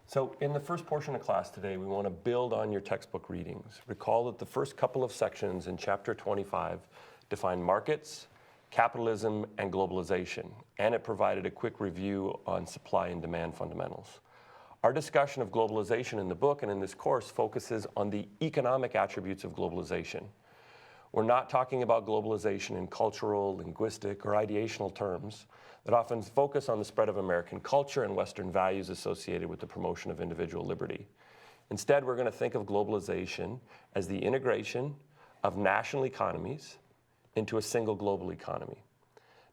So in the first portion of class today, we want to build on your textbook readings. Recall that the first couple of sections in chapter 25 define markets, capitalism, and globalization, and it provided a quick review on supply and demand fundamentals. Our discussion of globalization in the book and in this course focuses on the economic attributes of globalization. We're not talking about globalization in cultural, linguistic, or ideational terms that often focus on the spread of American culture and Western values associated with the promotion of individual liberty. Instead, we're going to think of globalization as the integration of national economies into a single global economy.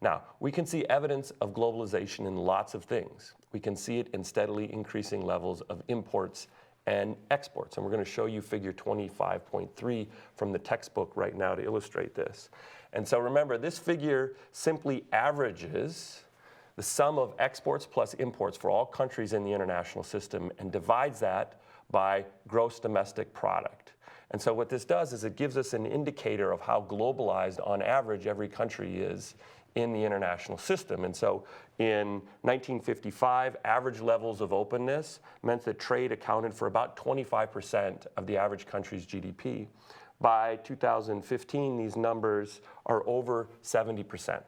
Now, we can see evidence of globalization in lots of things. We can see it in steadily increasing levels of imports and exports. And we're going to show you figure 25.3 from the textbook right now to illustrate this. And so remember, this figure simply averages the sum of exports plus imports for all countries in the international system and divides that by gross domestic product. And so what this does is it gives us an indicator of how globalized on average every country is in the international system. And so in 1955, average levels of openness meant that trade accounted for about 25% of the average country's GDP. By 2015, these numbers are over 70%,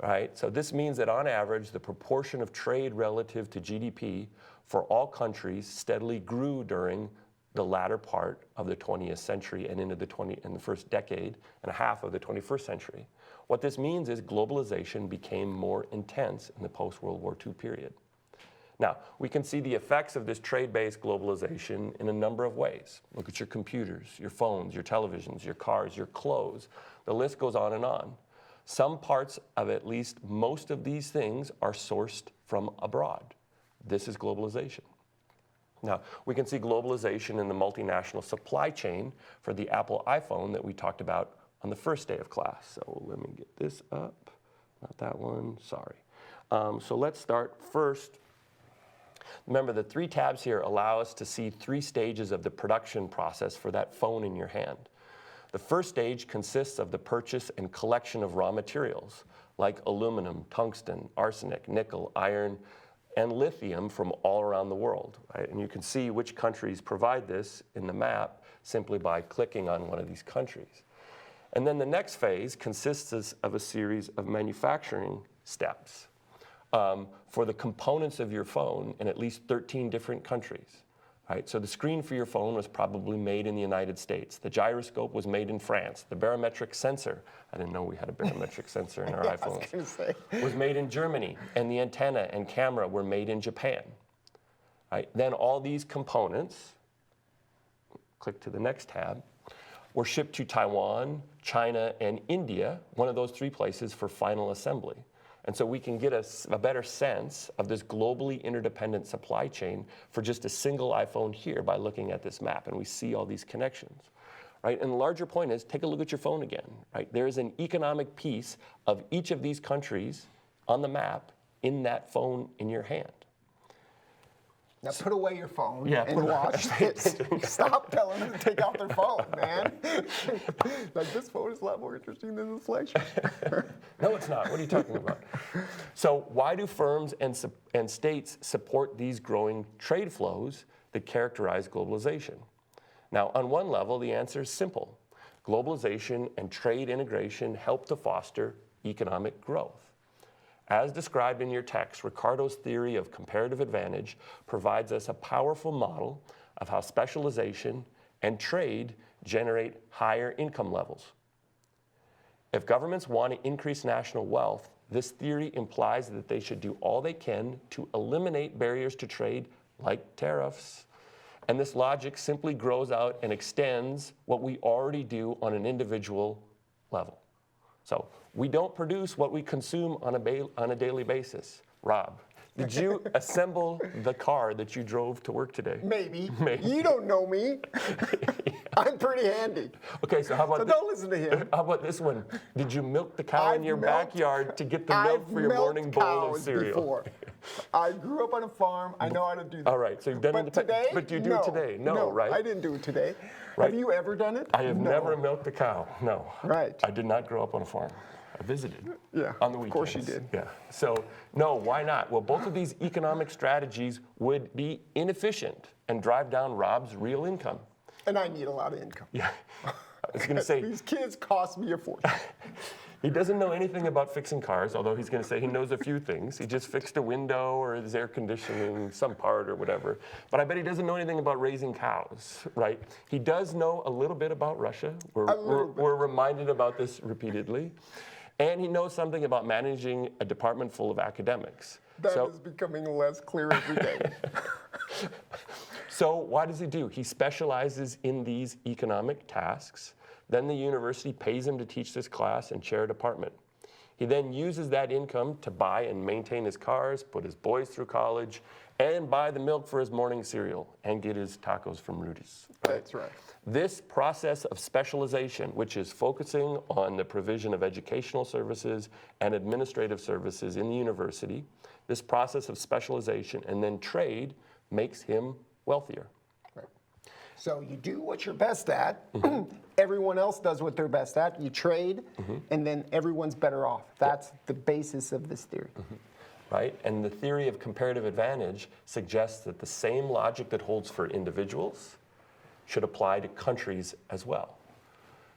right? So this means that on average, the proportion of trade relative to GDP for all countries steadily grew during the latter part of the 20th century and into the first decade and a half of the 21st century. What this means is globalization became more intense in the post-World War II period. Now, we can see the effects of this trade-based globalization in a number of ways. Look at your computers, your phones, your televisions, your cars, your clothes. The list goes on and on. Some parts of at least most of these things are sourced from abroad. This is globalization. Now, we can see globalization in the multinational supply chain for the Apple iPhone that we talked about on the first day of class. So let me get this up. Not that one, sorry. So let's start first. Remember, the three tabs here allow us to see three stages of the production process for that phone in your hand. The first stage consists of the purchase and collection of raw materials like aluminum, tungsten, arsenic, nickel, iron, and lithium from all around the world, right? And you can see which countries provide this in the map simply by clicking on one of these countries. And then the next phase consists of a series of manufacturing steps for the components of your phone in at least 13 different countries. Right? So the screen for your phone was probably made in the United States. The gyroscope was made in France. The barometric sensor, I didn't know we had a barometric sensor in our iPhones, was made in Germany. And the antenna and camera were made in Japan. Right? Then all these components, click to the next tab, were shipped to Taiwan, China, and India, one of those three places for final assembly. And so we can get a better sense of this globally interdependent supply chain for just a single iPhone here by looking at this map, and we see all these connections. Right? And the larger point is, take a look at your phone again. Right? There is an economic piece of each of these countries on the map in that phone in your hand. Now put away your phone Yeah, and watch this. Stop telling them to take out their phone, man. Like, this phone is a lot more interesting than this lecture. No, it's not. What are you talking about? So why do firms and states support these growing trade flows that characterize globalization? Now, on one level, the answer is simple. Globalization and trade integration help to foster economic growth. As described in your text, Ricardo's theory of comparative advantage provides us a powerful model of how specialization and trade generate higher income levels. If governments want to increase national wealth, this theory implies that they should do all they can to eliminate barriers to trade, like tariffs. And this logic simply grows out and extends what we already do on an individual level. So we don't produce what we consume on a daily basis. Rob, did you assemble the car that you drove to work today? Maybe. Maybe. You don't know me. I'm pretty handy. Okay, so how about don't listen to him. How about this one? Did you milk the cow in your backyard to get the milk for your morning bowl of cereal? Before. I grew up on a farm. I know how to do that. All right, so you've done it today? But you do it today? No, right? I didn't do it today. Right. Have you ever done it? I have never milked a cow, no. Right. I did not grow up on a farm. I visited. Yeah, On the weekends. of course you did. Yeah. So, no, why not? Well, both of these economic strategies would be inefficient and drive down Rob's real income. And I need a lot of income. Yeah. I was going to say, These kids cost me a fortune. he doesn't know anything about fixing cars, although he's going to say he knows a few things. He just fixed a window or his air conditioning, some part or whatever. But I bet he doesn't know anything about raising cows, right? He does know a little bit about Russia. We're reminded about this repeatedly. And he knows something about managing a department full of academics. That is becoming less clear every day. So what does he do? He specializes in these economic tasks. Then the university pays him to teach this class and chair a department. He then uses that income to buy and maintain his cars, put his boys through college, and buy the milk for his morning cereal and get his tacos from Rudy's. That's right. This process of specialization, which is focusing on the provision of educational services and administrative services in the university, this process of specialization and then trade makes him wealthier. Right. So you do what you're best at. Everyone else does what they're best at. You trade, and then everyone's better off. That's the basis of this theory. Right? And the theory of comparative advantage suggests that the same logic that holds for individuals should apply to countries as well.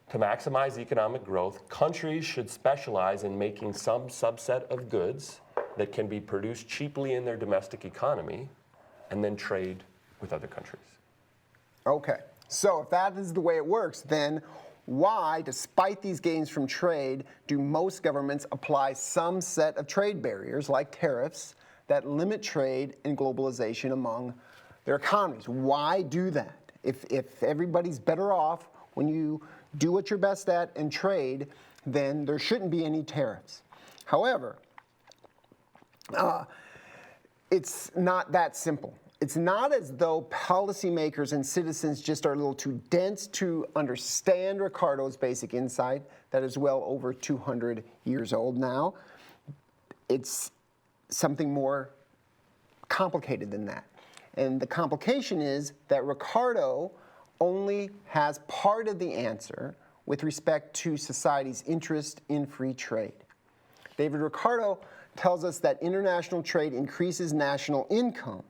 To maximize economic growth, countries should specialize in making some subset of goods that can be produced cheaply in their domestic economy and then trade with other countries. Okay, so if that is the way it works, then why, despite these gains from trade, do most governments apply some set of trade barriers, like tariffs, that limit trade and globalization among their economies? Why do that? If everybody's better off when you do what you're best at and trade, then there shouldn't be any tariffs. However, it's not that simple. It's not as though policymakers and citizens just are a little too dense to understand Ricardo's basic insight that is well over 200 years old now. It's something more complicated than that. And the complication is that Ricardo only has part of the answer with respect to society's interest in free trade. David Ricardo tells us that international trade increases national income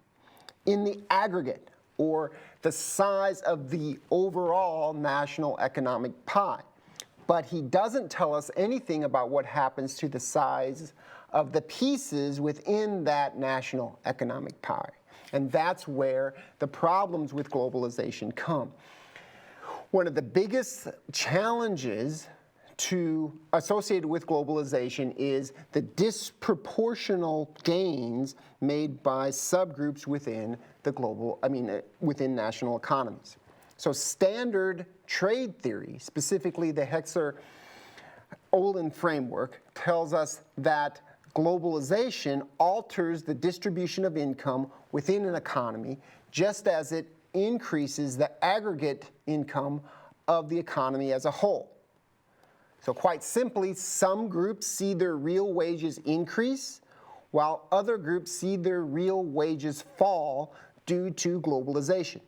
in the aggregate, or the size of the overall national economic pie. But he doesn't tell us anything about what happens to the size of the pieces within that national economic pie. And that's where the problems with globalization come. One of the biggest challenges associated with globalization is the disproportional gains made by subgroups within within national economies. So standard trade theory, specifically the Hexer-Olin framework, tells us that globalization alters the distribution of income within an economy, just as it increases the aggregate income of the economy as a whole. So quite simply, some groups see their real wages increase, while other groups see their real wages fall due to globalization.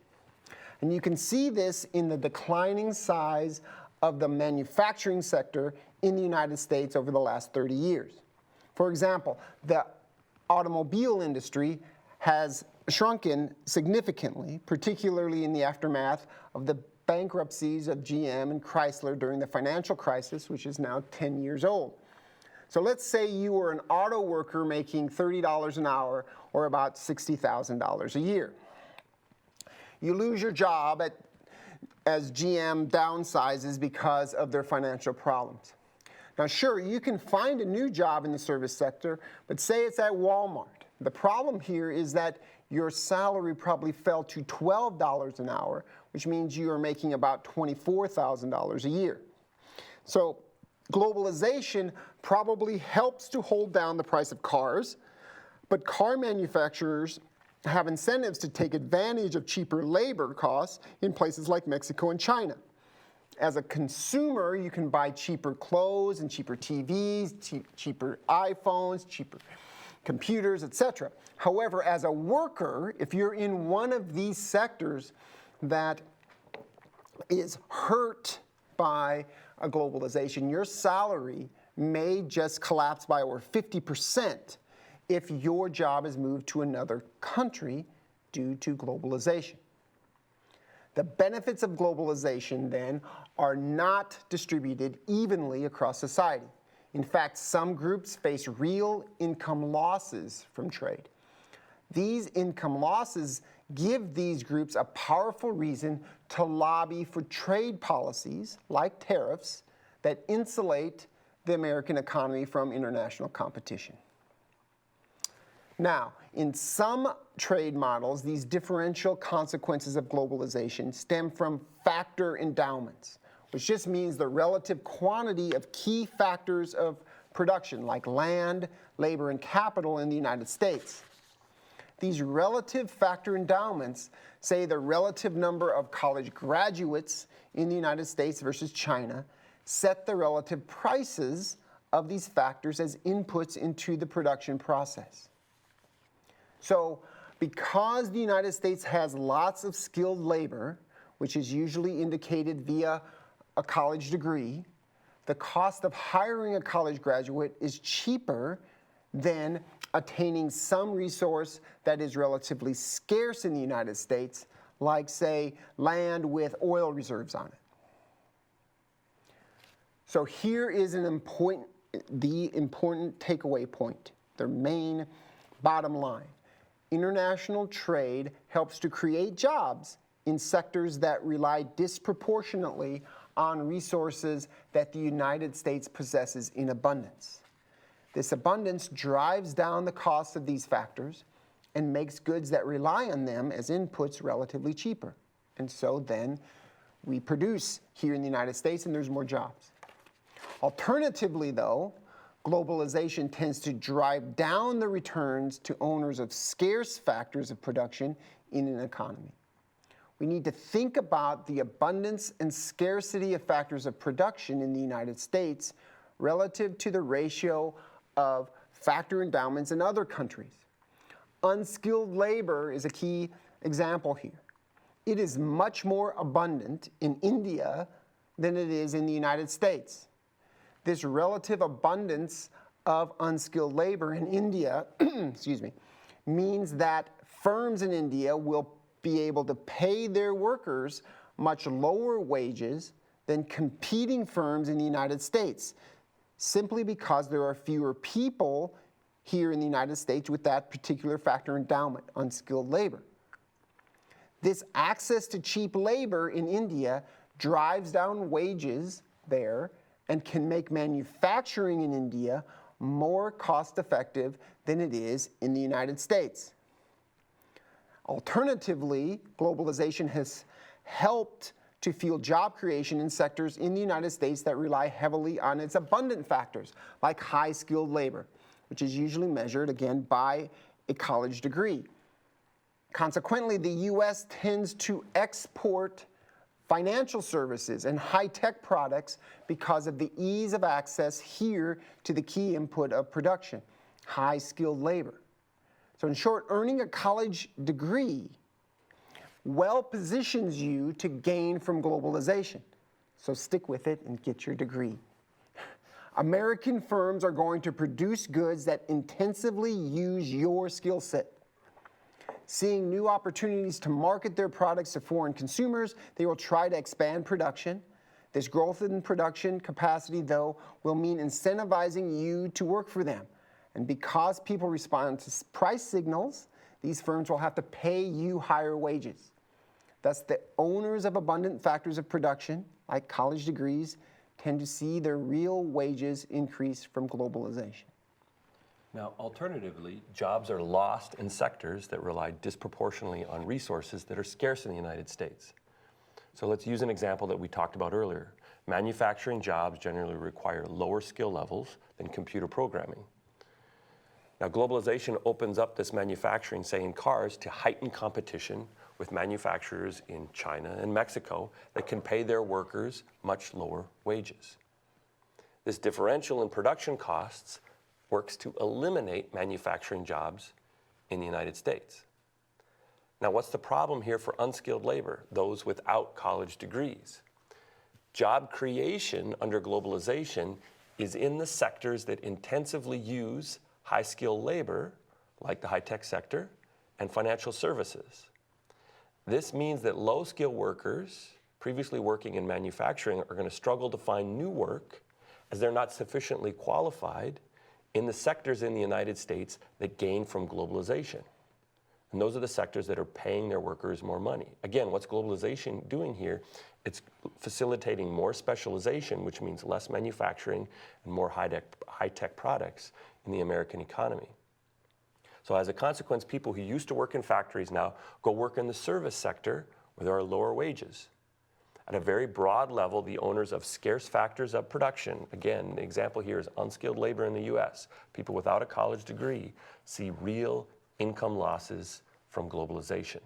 And you can see this in the declining size of the manufacturing sector in the United States over the last 30 years. For example, the automobile industry has shrunken significantly, particularly in the aftermath of the bankruptcies of GM and Chrysler during the financial crisis, which is now 10 years old. So let's say you were an auto worker making $30 an hour, or about $60,000 a year. You lose your job as GM downsizes because of their financial problems. Now sure, you can find a new job in the service sector, but say it's at Walmart. The problem here is that your salary probably fell to $12 an hour, which means you are making about $24,000 a year. So globalization probably helps to hold down the price of cars, but car manufacturers have incentives to take advantage of cheaper labor costs in places like Mexico and China. As a consumer, you can buy cheaper clothes and cheaper TVs, cheaper iPhones, cheaper computers, etc. However, as a worker, if you're in one of these sectors that is hurt by a globalization, your salary may just collapse by over 50% if your job is moved to another country due to globalization. The benefits of globalization, then, are not distributed evenly across society. In fact, some groups face real income losses from trade. These income losses give these groups a powerful reason to lobby for trade policies, like tariffs, that insulate the American economy from international competition. Now, in some trade models, these differential consequences of globalization stem from factor endowments, which just means the relative quantity of key factors of production, like land, labor, and capital in the United States. These relative factor endowments say the relative number of college graduates in the United States versus China set the relative prices of these factors as inputs into the production process. So, because the United States has lots of skilled labor, which is usually indicated via a college degree, the cost of hiring a college graduate is cheaper than attaining some resource that is relatively scarce in the United States, like, say, land with oil reserves on it. So here is the important takeaway point, the main bottom line. International trade helps to create jobs in sectors that rely disproportionately on resources that the United States possesses in abundance. This abundance drives down the cost of these factors and makes goods that rely on them as inputs relatively cheaper. And so then we produce here in the United States and there's more jobs. Alternatively, though, globalization tends to drive down the returns to owners of scarce factors of production in an economy. We need to think about the abundance and scarcity of factors of production in the United States relative to the ratio of factor endowments in other countries. Unskilled labor is a key example here. It is much more abundant in India than it is in the United States. This relative abundance of unskilled labor in India means that firms in India will be able to pay their workers much lower wages than competing firms in the United States, simply because there are fewer people here in the United States with that particular factor endowment, unskilled labor. This access to cheap labor in India drives down wages there and can make manufacturing in India more cost-effective than it is in the United States. Alternatively, globalization has helped to fuel job creation in sectors in the United States that rely heavily on its abundant factors, like high-skilled labor, which is usually measured, again, by a college degree. Consequently, the U.S. tends to export financial services and high-tech products because of the ease of access here to the key input of production, high-skilled labor. So in short, earning a college degree well positions you to gain from globalization. So stick with it and get your degree. American firms are going to produce goods that intensively use your skill set. Seeing new opportunities to market their products to foreign consumers, they will try to expand production. This growth in production capacity, though, will mean incentivizing you to work for them. And because people respond to price signals, these firms will have to pay you higher wages. Thus, the owners of abundant factors of production, like college degrees, tend to see their real wages increase from globalization. Now, alternatively, jobs are lost in sectors that rely disproportionately on resources that are scarce in the United States. So let's use an example that we talked about earlier. Manufacturing jobs generally require lower skill levels than computer programming. Now, globalization opens up this manufacturing, say in cars, to heighten competition with manufacturers in China and Mexico that can pay their workers much lower wages. This differential in production costs works to eliminate manufacturing jobs in the United States. Now, what's the problem here for unskilled labor, those without college degrees? Job creation under globalization is in the sectors that intensively use high-skilled labor, like the high-tech sector, and financial services. This means that low-skilled workers previously working in manufacturing are going to struggle to find new work as they're not sufficiently qualified in the sectors in the United States that gain from globalization. And those are the sectors that are paying their workers more money. Again, what's globalization doing here? It's facilitating more specialization, which means less manufacturing and more high-tech products in the American economy. So as a consequence, people who used to work in factories now go work in the service sector where there are lower wages. At a very broad level, the owners of scarce factors of production, again, the example here is unskilled labor in the US, people without a college degree, see real income losses from globalization.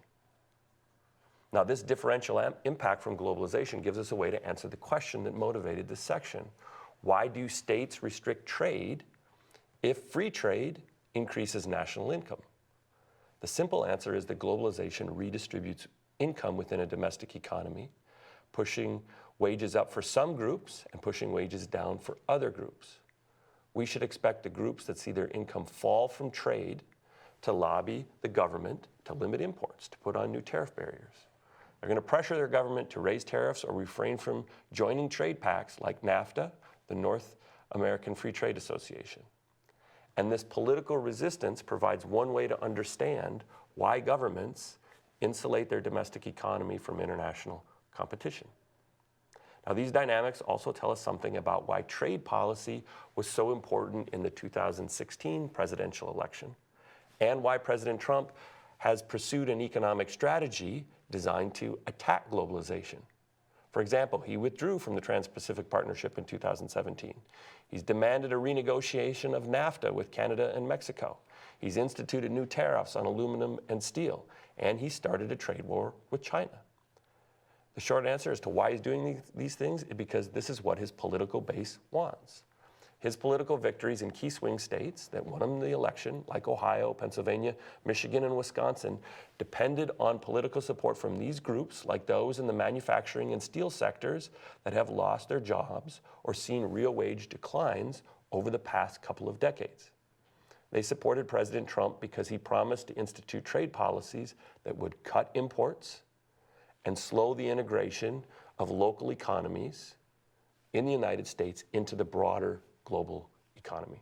Now, this differential impact from globalization gives us a way to answer the question that motivated this section. Why do states restrict trade if free trade increases national income? The simple answer is that globalization redistributes income within a domestic economy, pushing wages up for some groups and pushing wages down for other groups. We should expect the groups that see their income fall from trade to lobby the government to limit imports, to put on new tariff barriers. They're going to pressure their government to raise tariffs or refrain from joining trade pacts like NAFTA, the North American Free Trade Association. And this political resistance provides one way to understand why governments insulate their domestic economy from international competition. Now, these dynamics also tell us something about why trade policy was so important in the 2016 presidential election, and why President Trump has pursued an economic strategy designed to attack globalization. For example, he withdrew from the Trans-Pacific Partnership in 2017. He's demanded a renegotiation of NAFTA with Canada and Mexico. He's instituted new tariffs on aluminum and steel, and he started a trade war with China. The short answer as to why he's doing these things is because this is what his political base wants. His political victories in key swing states that won him the election, like Ohio, Pennsylvania, Michigan, and Wisconsin, depended on political support from these groups, like those in the manufacturing and steel sectors that have lost their jobs or seen real wage declines over the past couple of decades. They supported President Trump because he promised to institute trade policies that would cut imports and slow the integration of local economies in the United States into the broader global economy.